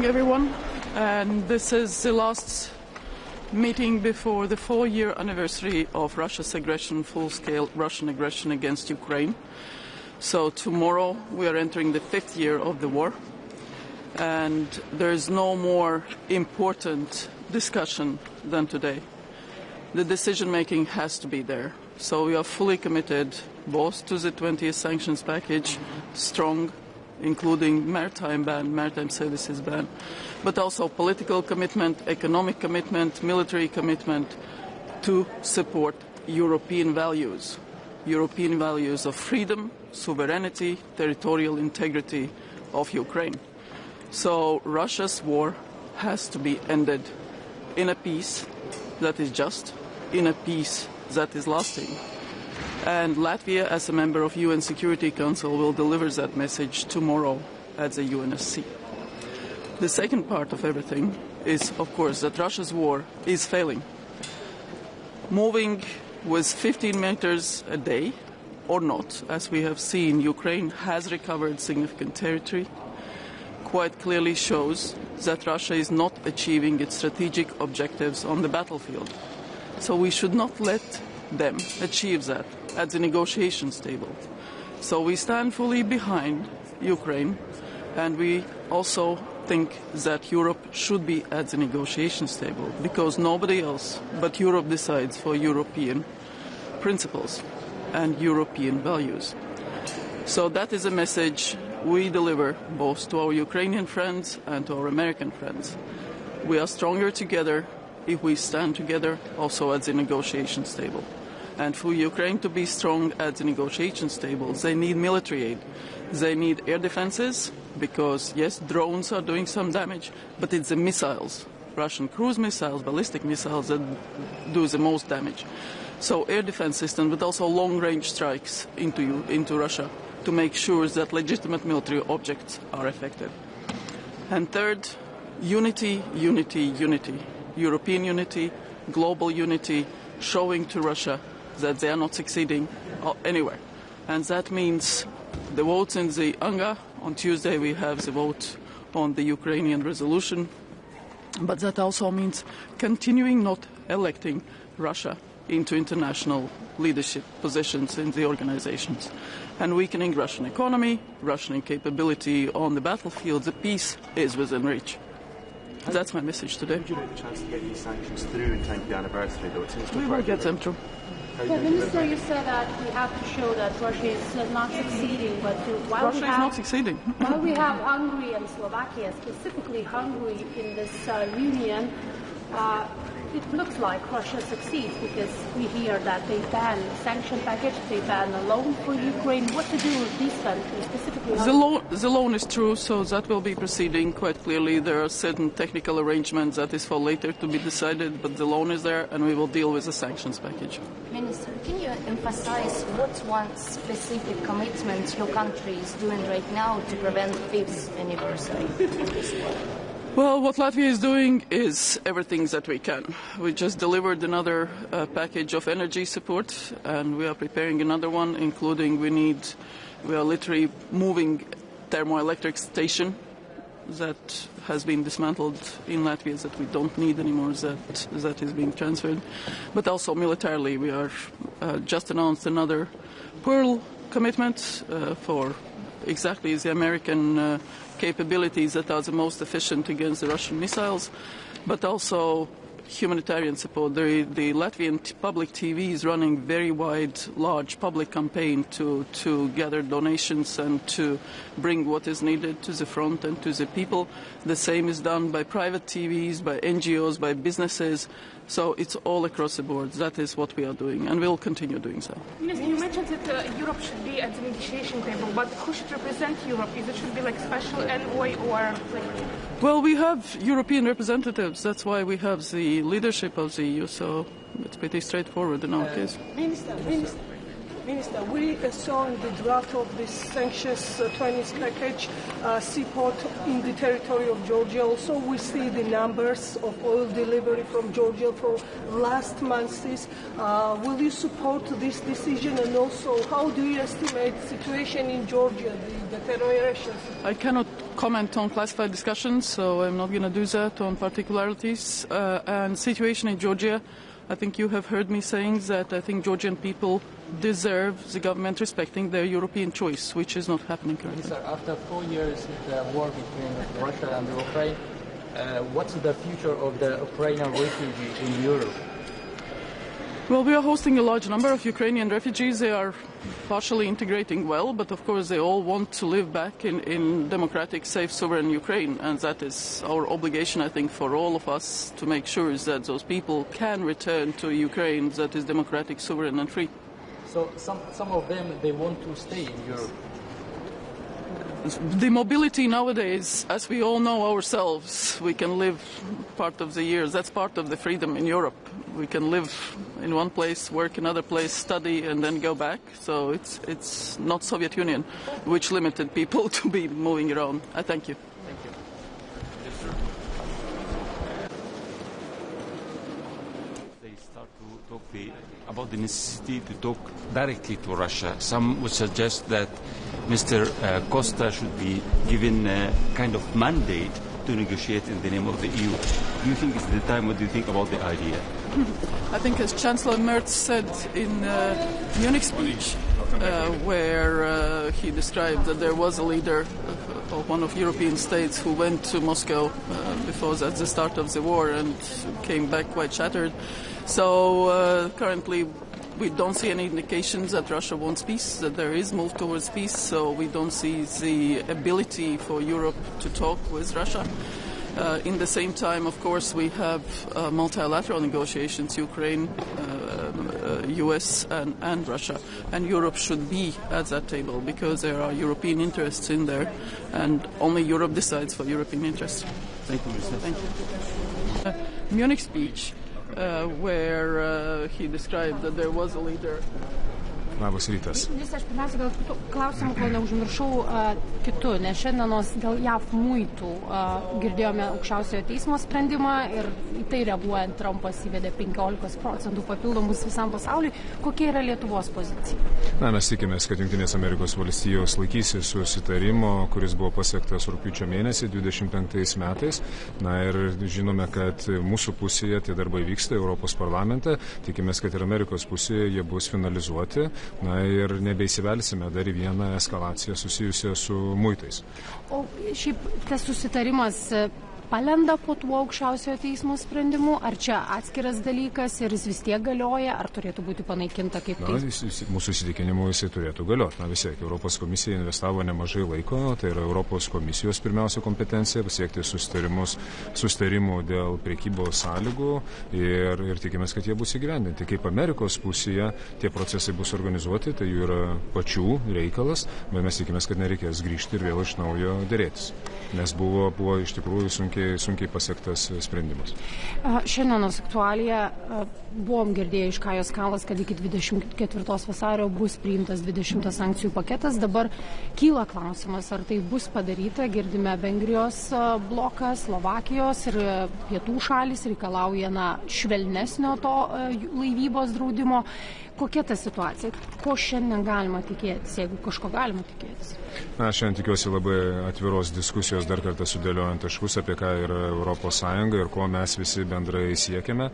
morning, everyone. And this is the last meeting before the 4-year anniversary of Russia's aggression, full-scale Russian aggression against Ukraine. So tomorrow we are entering the 5th year of the war. And there is no more important discussion than today. The decision-making has to be there. So we are fully committed both to the 20th sanctions package, strong, including maritime services ban, but also political commitment, economic commitment, military commitment to support European values of freedom, sovereignty, territorial integrity of Ukraine. So Russia's war has to be ended in a peace that is just, in a peace that is lasting. And Latvia, as a member of UN Security Council, will deliver that message tomorrow at the UNSC. The second part of everything is, of course, that Russia's war is failing. Moving with 15 meters a day or not, as we have seen, Ukraine has recovered significant territory, quite clearly shows that Russia is not achieving its strategic objectives on the battlefield. So we should not let them achieve that at the negotiations table. So we stand fully behind Ukraine, and we also think that Europe should be at the negotiations table, because nobody else but Europe decides for European principles and European values. So that is a message we deliver both to our Ukrainian friends and to our American friends. We are stronger together if we stand together also at the negotiations table. And for Ukraine to be strong at the negotiations table, they need military aid. They need air defenses, because, yes, drones are doing some damage, but it's the missiles, Russian cruise missiles, ballistic missiles, that do the most damage. So air defense systems, but also long-range strikes into Russia to make sure that legitimate military objects are effective. And third, unity, unity, unity. European unity, global unity, showing to Russia that they are not succeeding anywhere. And that means the votes in the UNGA. On Tuesday we have the vote on the Ukrainian resolution. But that also means continuing not electing Russia into international leadership positions in the organizations. And weakening Russian economy, Russian capability on the battlefield, the peace is within reach. That's my message today. Did you get the chance to get these sanctions through in time for the anniversary, though? It seems to we will get them through. Well, Minister, you said that we have to show that Russia is not succeeding, but Russia is not succeeding. While we have Hungary and Slovakia, specifically Hungary in this union, it looks like Russia succeeds, because we hear that they ban the sanction package, they ban a loan for Ukraine. What to do with these countries, specifically The loan is true, so that will be proceeding quite clearly. There are certain technical arrangements that is for later to be decided, but the loan is there, and we will deal with the sanctions package. Minister, can you emphasize what one specific commitment your country is doing right now to prevent 5th anniversary? Well, what Latvia is doing is everything that we can. We just delivered another package of energy support, and we are preparing another one, including we are literally moving thermoelectric station that has been dismantled in Latvia, that we don't need anymore, that is being transferred. But also militarily, we are just announced another Pearl commitment for exactly the American capabilities that are the most efficient against the Russian missiles, but also humanitarian support. The Latvian public TV is running very wide, large public campaign to gather donations and to bring what is needed to the front and to the people. The same is done by private TVs, by NGOs, by businesses. So it's all across the board. That is what we are doing, and we'll continue doing so. Minister, you mentioned that Europe should be at the negotiation table, but who should represent Europe? Is it should be like special envoy or like? Well, we have European representatives. That's why we have the leadership of the EU. So it's pretty straightforward in our case. Minister. Minister, we saw in the draft of this sanctions 20 package seaport in the territory of Georgia. Also, we see the numbers of oil delivery from Georgia for last months. Will you support this decision? And also, how do you estimate the situation in Georgia, the deterioration? I cannot comment on classified discussions, so I'm not going to do that on particularities. And situation in Georgia, I think you have heard me saying that I think Georgian people deserve the government respecting their European choice, which is not happening currently. Sir, after 4 years in the war between Russia and Ukraine, what's the future of the Ukrainian refugee in Europe? Well, we are hosting a large number of Ukrainian refugees. They are partially integrating well, but of course they all want to live back in democratic, safe, sovereign Ukraine. And that is our obligation, I think, for all of us to make sure that those people can return to Ukraine that is democratic, sovereign and free. So some of them, they want to stay in Europe. The mobility nowadays, as we all know ourselves, we can live part of the years. That's part of the freedom in Europe. We can live in one place, work in another place, study, and then go back. So it's not Soviet Union, which limited people to be moving around. I thank you. Thank you. They start to talk about the necessity to talk directly to Russia. Some would suggest that Mr. Costa should be given a kind of mandate to negotiate in the name of the EU. Do you think it's the time? What do you think about the idea? I think, as Chancellor Merz said in Munich speech, where he described that there was a leader of one of European states who went to Moscow before at the start of the war and came back quite shattered. So currently we don't see any indications that Russia wants peace, that there is move towards peace, so we don't see the ability for Europe to talk with Russia. In the same time, of course, we have multilateral negotiations, Ukraine, US and Russia, and Europe should be at that table because there are European interests in there, and only Europe decides for European interests. Thank you, Mr. Thank you. Munich speech, where he described that there was a leader. Labas rytas. Aš pirmiausia gal klausimų, kol neužmiršau kitų, nes šiandienos dėl JAV muitų girdėjome aukščiausiojo teismo sprendimą ir į tai reaguojant Trumpas įvedė 15% papildomus visam pasauliui. Kokia yra Lietuvos pozicija? Mes tikimės, kad Jungtinės Amerikos valstijos laikysis susitarimo, kuris buvo pasiektas rugpjūčio mėnesį 25 metais. Ir žinome, kad mūsų pusėje tie darbai vyksta Europos parlamente. Tikimės, kad ir Amerikos pusėje jie bus finalizuoti. Ir nebeįsivelsime dar į vieną eskalaciją susijusią su muitais. O šiaip tas susitarimas palenda po tuo aukščiausiojo teismo sprendimu, ar čia atskiras dalykas ir jis vis tiek galioja, ar turėtų būti panaikinta kaip teismas? Mūsų įsitikinimu jisai turėtų galioti. Vis tiek, Europos komisija investavo nemažai laiko, tai yra Europos komisijos pirmiausia kompetencija pasiekti susitarimų dėl prekybos sąlygų ir tikimės, kad jie bus įgyvendinti. Kaip Amerikos pusėje tie procesai bus organizuoti, tai jų yra pačių reikalas, bet mes tikimės, kad nereikės grįžti ir vėl iš naujo dėrėtis, nes buvo iš tikrųjų sunkiai pasiektas sprendimas. Šiandienos aktualija buvom girdėję iš Kajos Kalas, kad iki 24 vasario bus priimtas 20 sankcijų paketas. Dabar kyla klausimas, ar tai bus padaryta. Girdime Vengrijos bloką, Slovakijos ir pietų šalis reikalauja švelnesnio to laivybos draudimo. Kokia ta situacija? Ko šiandien galima tikėtis, jeigu kažko galima tikėtis? Šiandien tikiuosi labai atviros diskusijos, dar kartą sudėliojant taškus, apie ką yra Europos Sąjunga ir ko mes visi bendrai siekiame.